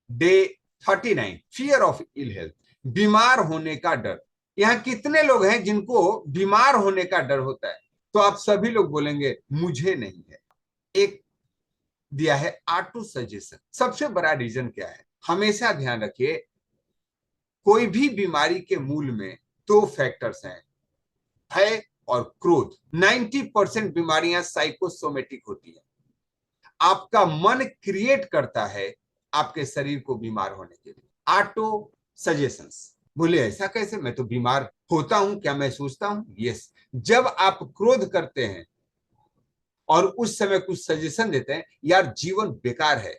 Day 39, fear of ill health, बीमार होने का डर। यहाँ कितने लोग हैं जिनको बीमार होने का डर होता है? तो आप सभी लोग बोलेंगे मुझे नहीं है। एक दिया है ऑटो सजेशन। सबसे बड़ा रीजन क्या है? हमेशा ध्यान रखिए, कोई भी बीमारी के मूल में दो फैक्टर्स हैं, भय और क्रोध। 90% बीमारियां साइकोसोमेटिक होती है। आपका मन क्रिएट करता है आपके शरीर को बीमार होने के लिए। Auto suggestions. बोले ऐसा कैसे, मैं तो बीमार होता हूं क्या मैं सोचता हूं? यस। जब आप क्रोध करते हैं और उस समय कुछ सजेशन देते हैं, यार जीवन बेकार है,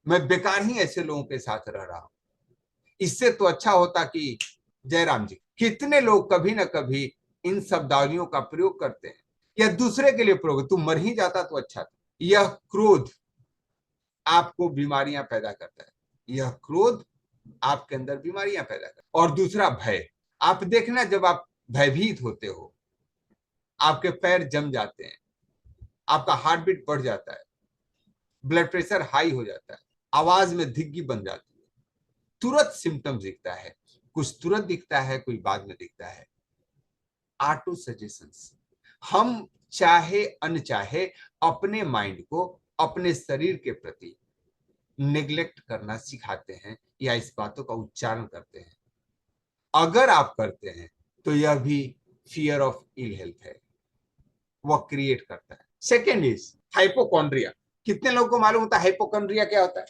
मैं बेकार ही ऐसे लोगों के साथ रह रहा हूं, इससे तो अच्छा होता कि जयराम जी। कितने लोग कभी ना कभी इन शब्दावलियों का प्रयोग करते हैं या दूसरे के लिए प्रयोग, तू मर ही जाता तो अच्छा था। यह क्रोध आपको बीमारियां पैदा करता है, यह क्रोध आपके अंदर बीमारियां पैदा करता है। और दूसरा भय। आप देखना, जब आप भयभीत होते हो, आपके पैर जम जाते हैं, आपका हार्ट बीट बढ़ जाता है, ब्लड प्रेशर हाई हो जाता है, आवाज में धिग्गी बन जाती है, तुरंत सिम्टम्स दिखता है, कुछ तुरंत दिखता है, कुछ बाद में दिखता है। Auto suggestions. हम चाहे अनचाहे अपने माइंड को अपने शरीर के प्रति नेग्लेक्ट करना सिखाते हैं या इस बातों का उच्चारण करते हैं। अगर आप करते हैं तो यह भी फियर ऑफ इल हेल्थ है, वह क्रिएट करता है। Second is hypochondria. कितने लोगों को मालूम होता है हाइपोकॉन्ड्रिया क्या होता है?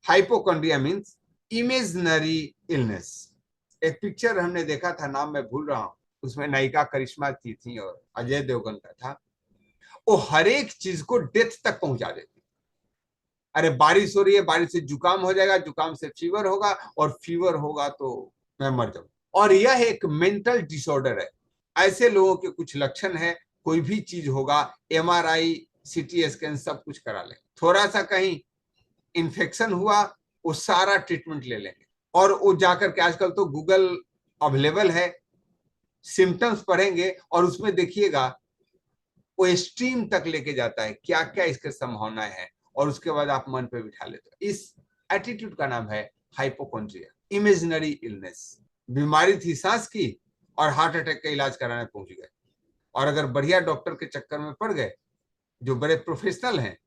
Hypochondria means imaginary illness. एक पिक्चर हमने देखा था, नाम मैं भूल रहा हूं, उसमें नायिका करिश्मा की थी और अजय देवगन का था। वो हर एक चीज को डेथ तक पहुंचा देती। अरे बारिश हो रही है, बारिश से जुकाम हो जाएगा, जुकाम से फीवर होगा, और फीवर होगा तो मैं मर जाऊं। और यह एक मेंटल डिसऑर्डर है। ऐसे लोगों के कुछ लक्षण है, कोई भी चीज होगा, एमआरआई सीटी स्कैन सब कुछ करा लेंगे, थोड़ा सा कहीं इन्फेक्शन हुआ वो सारा ट्रीटमेंट ले लेंगे, और वो जाकर के, आजकल तो गूगल अवेलेबल है, सिम्टम्स पढ़ेंगे और उसमें देखिएगा वो स्ट्रीम तक लेके जाता है क्या क्या इसके संभावनाएं हैं, और उसके बाद आप मन पे बिठा लेते हो। इस एटीट्यूड का नाम है हाइपोकॉन्ड्रिया, इमेजिनरी इलनेस। बीमारी थी सांस की और हार्ट अटैक का इलाज कराने पहुंच गए, और अगर बढ़िया डॉक्टर के चक्कर में पड़ गए जो बड़े प्रोफेशनल हैं,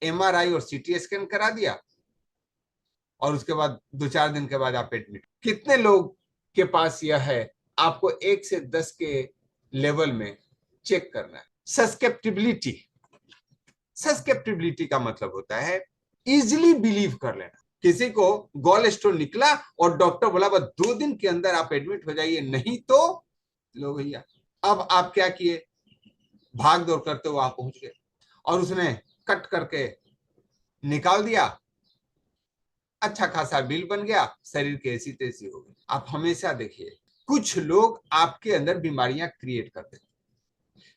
एमआरआई और सीटी स्कैन करा दिया, और उसके बाद 2-4 दिन के बाद आप एडमिट। कितने लोग के पास यह है? आपको 1 से 10 के लेवल में चेक करना है। सस्केप्टिबिलिटी। सस्केप्टिबिलिटी का मतलब होता है इजिली बिलीव कर लेना। किसी को गॉल स्टोन निकला और डॉक्टर बोला बस 2 दिन के अंदर आप एडमिट हो जाइए, नहीं तो लो भैया। अब आप क्या किए? भाग दौड़ करते वहां पहुंच गए और उसने कट करके निकाल दिया, अच्छा खासा बिल बन गया, शरीर की ऐसी तैसी हो गई। आप हमेशा देखिए, कुछ लोग आपके अंदर बीमारियां क्रिएट करते हैं।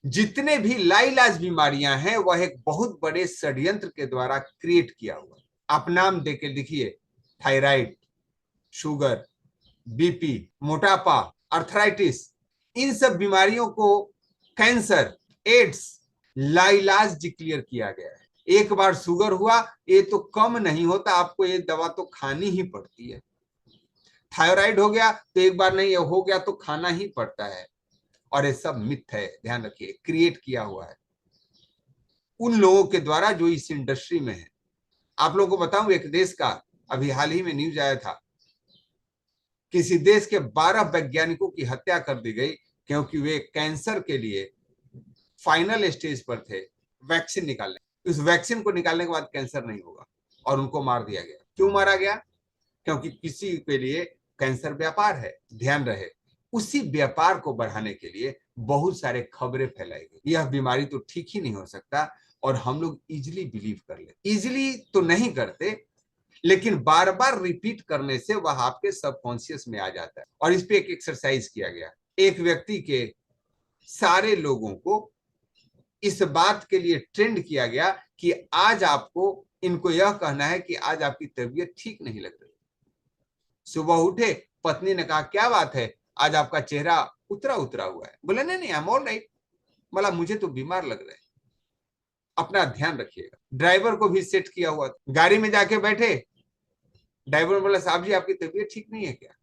जितने भी लाइलाज बीमारियां हैं वह एक बहुत बड़े षड्यंत्र के द्वारा क्रिएट किया हुआ। आप नाम देके लिखिए, थायराइड, शुगर, बीपी, मोटापा, अर्थराइटिस, इन सब बीमारियों को, कैंसर, एड्स, लाइलाज डिक्लेयर किया गया है। एक बार शुगर हुआ ये तो कम नहीं होता, आपको ये दवा तो खानी ही पड़ती है। थायराइड हो गया तो एक बार नहीं, ये हो गया तो खाना ही पड़ता है। और ये सब मिथ है, ध्यान रखिए, क्रिएट किया हुआ है उन लोगों के द्वारा जो इस इंडस्ट्री में है। आप लोगों को बताऊं, एक देश का अभी हाल ही में न्यूज आया था, किसी देश के 12 वैज्ञानिकों की हत्या कर दी गई क्योंकि वे कैंसर के लिए फाइनल स्टेज पर थे, वैक्सीन निकालने। उस वैक्सीन को निकालने के बाद कैंसर नहीं होगा, और उनको मार दिया गया। क्यों मारा गया? क्योंकि किसी के लिए कैंसर व्यापार है। ध्यान रहे, उसी व्यापार को बढ़ाने के लिए बहुत सारे खबरें फैलाई गई, यह बीमारी तो ठीक ही नहीं हो सकता, और हम लोग इजिली बिलीव कर लेते। इजिली तो नहीं करते, लेकिन बार बार रिपीट करने से वह आपके सबकॉन्शियस में आ जाता है। और इस पे एक एक्सरसाइज किया गया, एक व्यक्ति के सारे लोगों को इस बात के लिए ट्रेंड किया गया कि आज आपको इनको यह कहना है कि आज आपकी तबीयत ठीक नहीं लग रही। सुबह उठे, पत्नी ने कहा क्या बात है, आज आपका चेहरा उतरा उतरा हुआ है। बोले नहीं नहीं, आई एम ऑल राइट। बोला मुझे तो बीमार लग रहा है। अपना ध्यान रखिएगा। ड्राइवर को भी सेट किया हुआ, गाड़ी में जाके बैठे, ड्राइवर ने बोला साहब जी आपकी तबीयत ठीक नहीं है क्या?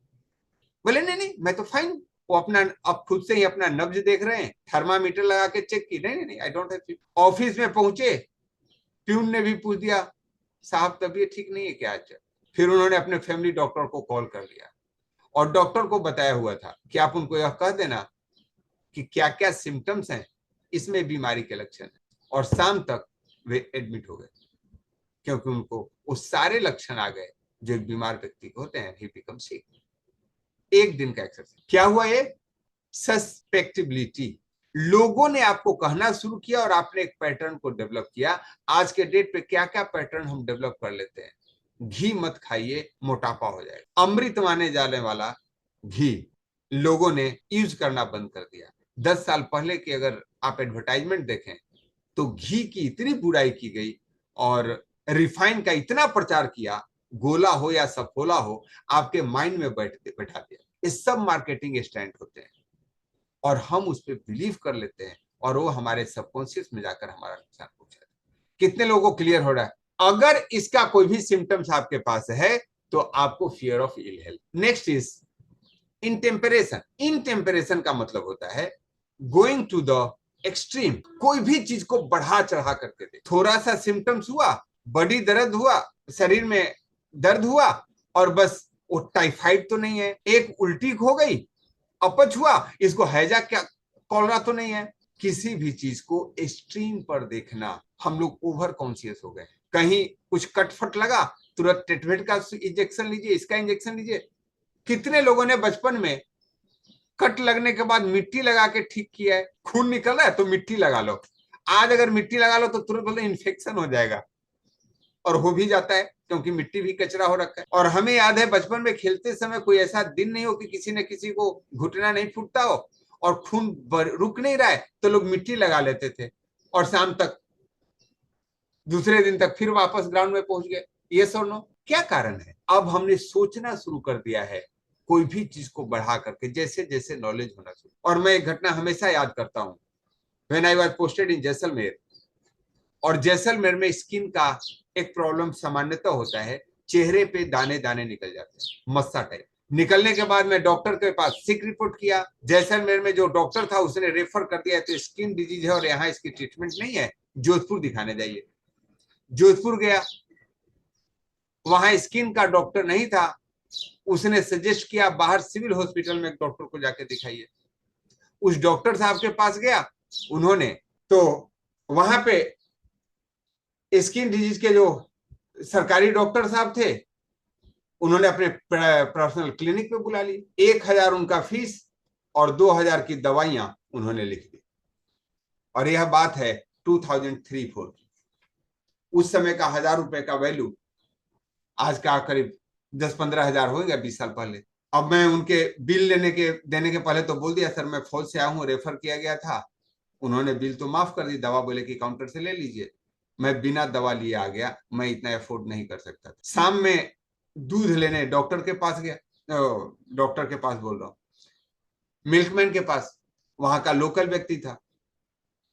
बोले नहीं नहीं मैं तो फाइन। वो अपना अब खुद से ही अपना नब्ज देख रहे हैं, थर्मामीटर लगा के चेक की, नहीं नहीं नहीं I don't have fever. Office में पहुंचे, प्यून ने भी पूछ दिया साहब तबीयत ठीक नहीं है क्या आज? फिर उन्होंने अपने फैमिली डॉक्टर को कॉल कर लिया और डॉक्टर को बताया हुआ था कि आप उनको यह कह देना कि क्या क्या सिम्टम्स हैं, इसमें बीमारी के लक्षण है। और शाम तक वे एडमिट हो गए क्योंकि उनको वो सारे लक्षण आ गए जो एक बीमार व्यक्ति को होते हैं। ही बिकम सिक। एक दिन का एक्सरसाइज क्या हुआ? ये सस्पेक्टिबिलिटी, लोगों ने आपको कहना शुरू किया और आपने एक पैटर्न को डेवलप किया। आज के डेट पे क्या क्या पैटर्न हम डेवलप कर लेते हैं। घी मत खाइए, मोटापा हो जाएगा। अमृत माने जाने वाला घी लोगों ने यूज करना बंद कर दिया। 10 साल पहले की अगर आप एडवर्टाइजमेंट देखें तो घी की इतनी बुराई की गई और रिफाइन का इतना प्रचार किया, गोला हो या सफोला हो, आपके माइंड में बैठा दिया। ये सब मार्केटिंग स्टैंड होते हैं और हम उस पर बिलीव कर लेते हैं और वो हमारे सबकॉन्शियस में जाकर हमारा नुकसान पहुंचाता है। कितने लोगों को क्लियर हो रहा है? अगर इसका कोई भी सिम्टम्स आपके पास है तो आपको fear of ill health. Next is intemperance. Intemperance का मतलब होता है गोइंग टू द एक्सट्रीम। कोई भी चीज को बढ़ा चढ़ा करके दे। थोड़ा सा सिम्टम्स हुआ, बड़ी दर्द हुआ, शरीर में दर्द हुआ और बस वो टाइफाइड तो नहीं है, एक उल्टी हो गई, अपच हुआ, इसको हैजा क्या कॉलरा तो नहीं है। किसी भी चीज को एक्सट्रीम पर देखना, हम लोग ओवर कॉन्शियस हो गए। कहीं कुछ कटफट लगा, तुरंत टेटवेट का इंजेक्शन लीजिए, इसका इंजेक्शन लीजिए। कितने लोगों ने बचपन में कट लगने के बाद मिट्टी लगा के ठीक किया है? खून निकल रहा है तो मिट्टी लगा लो। आज अगर मिट्टी लगा लो तो तुरंत बोलते इन्फेक्शन हो जाएगा, और हो भी जाता है क्योंकि मिट्टी भी कचरा हो रखा है। और हमें याद है बचपन में खेलते समय कोई ऐसा दिन नहीं हो कि किसी ने किसी को घुटना नहीं फूटता हो और खून रुक नहीं रहा है तो लोग मिट्टी लगा लेते थे और शाम तक, दूसरे दिन तक फिर वापस ग्राउंड में पहुंच गए। ये सुनो क्या कारण है? अब हमने सोचना शुरू कर दिया है कोई भी चीज को बढ़ा करके, जैसे जैसे नॉलेज होना शुरू। और मैं एक घटना हमेशा याद करता हूं। When I was posted in Jaisalmer, और जैसलमेर में स्किन का एक प्रॉब्लम सामान्यतः होता है, चेहरे पे दाने दाने निकल जाते हैं, मस्सा टाइप। निकलने के बाद मैं डॉक्टर के पास सिक रिपोर्ट किया। जैसलमेर में जो डॉक्टर था उसने रेफर कर दिया तो स्किन डिजीज है और यहाँ इसकी ट्रीटमेंट नहीं है, जोधपुर दिखाने जाइए। जोधपुर गया, वहां स्किन का डॉक्टर नहीं था। उसने सजेस्ट किया बाहर सिविल हॉस्पिटल में एक डॉक्टर को जाके दिखाइए। उस डॉक्टर साहब के पास गया, उन्होंने तो वहां पे स्किन डिजीज के जो सरकारी डॉक्टर साहब थे उन्होंने अपने पर्सनल क्लिनिक पे बुला ली। 1,000 उनका फीस और 2,000 की दवाइयां उन्होंने लिख दी। और यह बात है 2003-4 की। उस समय का 1,000 रुपए का वैल्यू आज का करीब 10-15 हजार होगा 20 साल पहले। अब मैं उनके बिल देने के पहले तो बोल दिया सर मैं फौज से आया हूँ, रेफर किया गया था। उन्होंने बिल तो माफ कर दी, दवा बोले कि काउंटर से ले लीजिए। मैं बिना दवा लिए आ गया, मैं इतना अफोर्ड नहीं कर सकता था। शाम में दूध लेने डॉक्टर के पास गया, डॉक्टर के पास बोल रहा हूँ, मिल्कमैन के पास, वहां का लोकल व्यक्ति था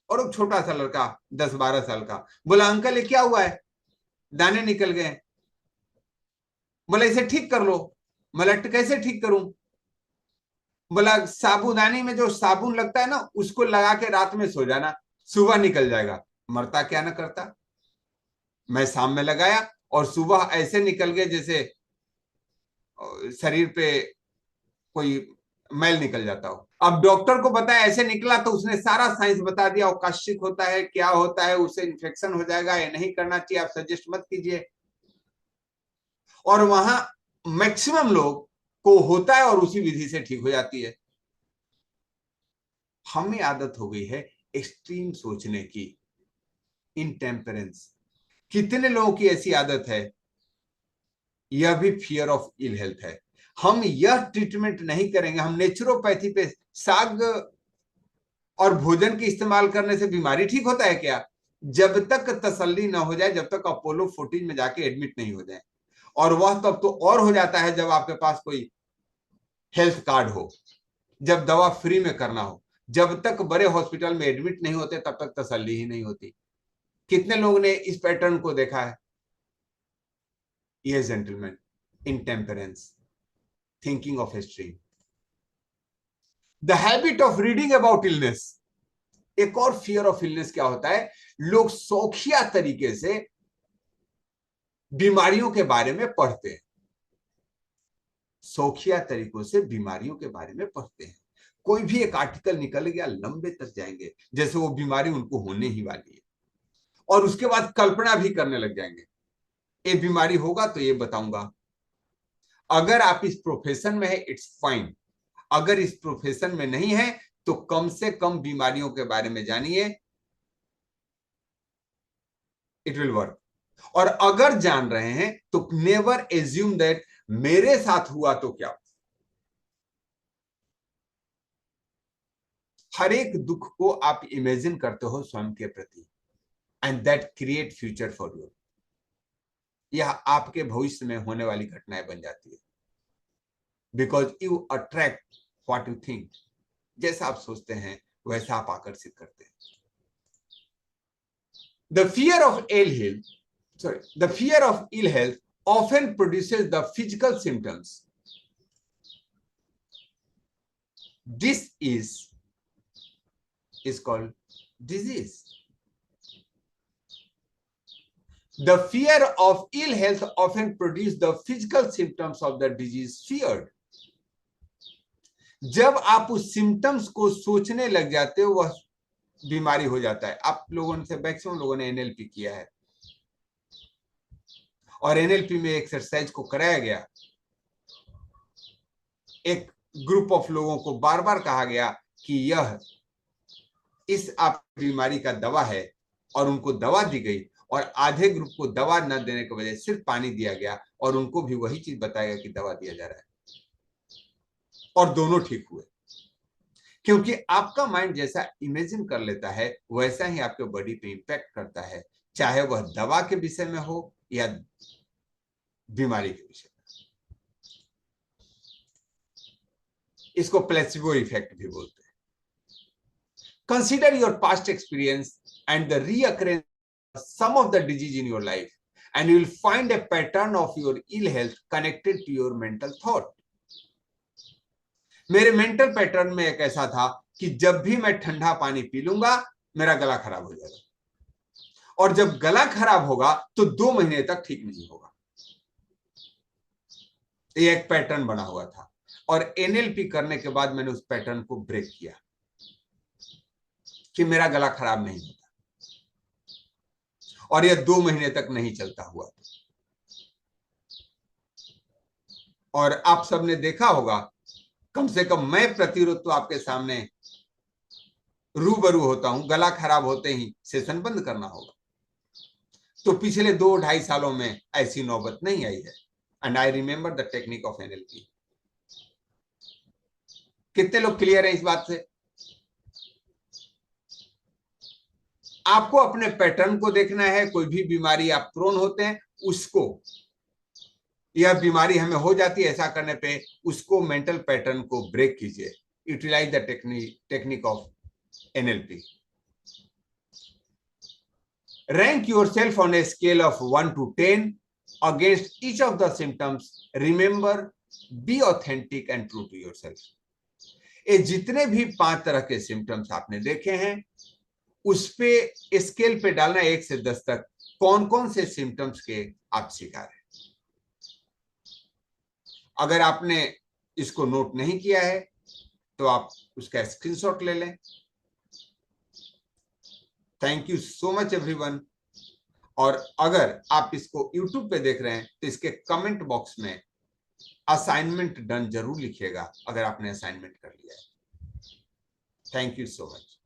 और एक छोटा सा लड़का 10-12 साल का। बोला अंकल ये क्या हुआ है? दाने निकल गए। बोला इसे ठीक कर लो। बोला कैसे ठीक करूं? बोला साबुदानी में जो साबुन लगता है ना उसको लगा के रात में सो जाना, सुबह निकल जाएगा। मरता क्या ना करता। मैं शाम में लगाया और सुबह ऐसे निकल गए जैसे शरीर पे कोई मैल निकल जाता हो। अब डॉक्टर को बताया ऐसे निकला तो उसने सारा साइंस बता दिया, वो काशिक होता है, क्या होता है, उससे इन्फेक्शन हो जाएगा, ये नहीं करना चाहिए, आप सजेस्ट मत कीजिए। और वहां मैक्सिमम लोग को होता है और उसी विधि से ठीक हो जाती है। हमें आदत हो गई है एक्सट्रीम सोचने की, इनटेम्परेंस। कितने लोगों की ऐसी आदत है? यह भी फियर ऑफ इल हेल्थ है। हम यह ट्रीटमेंट नहीं करेंगे, हम नेचुरोपैथी पे साग और भोजन के इस्तेमाल करने से बीमारी ठीक होता है क्या? जब तक तसल्ली ना हो जाए, जब तक अपोलो 14 में जाके एडमिट नहीं हो जाए। और वह तब तो और हो जाता है जब आपके पास कोई हेल्थ कार्ड हो, जब दवा फ्री में करना हो। जब तक बड़े हॉस्पिटल में एडमिट नहीं होते तब तक तसल्ली ही नहीं होती। कितने लोगों ने इस पैटर्न को देखा है? ये gentleman, intemperance, thinking of history, the habit of reading about illness. एक और फियर ऑफ इलनेस क्या होता है, लोग शौकिया तरीके से बीमारियों के बारे में पढ़ते हैं, शौकिया तरीकों से बीमारियों के बारे में पढ़ते हैं। कोई भी एक आर्टिकल निकल गया, लंबे तक जाएंगे जैसे वो बीमारी उनको होने ही वाली है, और उसके बाद कल्पना भी करने लग जाएंगे, ये बीमारी होगा तो ये बताऊंगा। अगर आप इस प्रोफेशन में है इट्स फाइन, अगर इस प्रोफेशन में नहीं है तो कम से कम बीमारियों के बारे में जानिए, इट विल वर्क। और अगर जान रहे हैं तो नेवर एज्यूम दैट मेरे साथ हुआ तो क्या। हर एक दुख को आप इमेजिन करते हो स्वयं के प्रति, and that create future for you. यह आपके भविष्य में होने वाली घटनाएं बन जाती है, because you attract what you think. जैसा आप सोचते हैं वैसा आप आकर्षित करते हैं। The fear of ill health often produces the physical symptoms. This is called disease. The fear of ill health often produces the physical symptoms of the disease feared. जब आप उस सिम्टम्स को सोचने लग जाते हो वह बीमारी हो जाता है। आप लोगों से मैक्सिमम लोगों ने एनएलपी किया है, और एनएलपी में एक्सरसाइज को कराया गया, एक ग्रुप ऑफ लोगों को बार बार कहा गया कि यह इस आप बीमारी का दवा है, और उनको दवा दी गई, और आधे ग्रुप को दवा न देने की वजह सिर्फ पानी दिया गया, और उनको भी वही चीज बताया गया कि दवा दिया जा रहा है, और दोनों ठीक हुए। क्योंकि आपका माइंड जैसा इमेजिन कर लेता है वैसा ही आपके बॉडी पे इंपैक्ट करता है, चाहे वह दवा के विषय में हो या बीमारी के विषय में। इसको प्लेसिबो इफेक्ट भी बोलते हैं। Consider your past experience and the reoccurrence some of the disease in your life and you will find a pattern of your ill health connected to your mental thought. मेरे mental pattern में एक ऐसा था कि जब भी मैं ठंडा पानी पी लूंगा मेरा गला खराब हो जाएगा, और जब गला खराब होगा तो 2 महीने तक ठीक नहीं होगा। ये एक पैटर्न बना हुआ था, और एनएलपी करने के बाद मैंने उस पैटर्न को ब्रेक किया कि मेरा गला खराब नहीं होता, और यह 2 महीने तक नहीं चलता हुआ। और आप सबने देखा होगा, कम से कम मैं प्रतिरोध तो आपके सामने रूबरू होता हूं, गला खराब होते ही सेशन बंद करना होगा। तो पिछले 2-2.5 सालों में ऐसी नौबत नहीं आई है, and I remember the technique of NLP. कितने लोग क्लियर है इस बात से? आपको अपने पैटर्न को देखना है। कोई भी बीमारी आप प्रोन होते हैं उसको, यह बीमारी हमें हो जाती है, ऐसा करने पे उसको मेंटल पैटर्न को ब्रेक कीजिए। Utilise the technique of NLP. Rank yourself on a scale of 1 to 10 against each of the symptoms. Remember, be authentic and true to yourself. ये जितने भी 5 तरह के सिम्टम्स आपने देखे हैं उस पे स्केल पे डालना 1 से 10 तक, कौन कौन से सिम्टम्स के आप शिकार हैं। अगर आपने इसको नोट नहीं किया है तो आप उसका स्क्रीनशॉट ले लें। Thank you so much everyone. और अगर आप इसको YouTube पे देख रहे हैं तो इसके कमेंट बॉक्स में असाइनमेंट डन जरूर लिखिएगा अगर आपने असाइनमेंट कर लिया है। Thank you so much.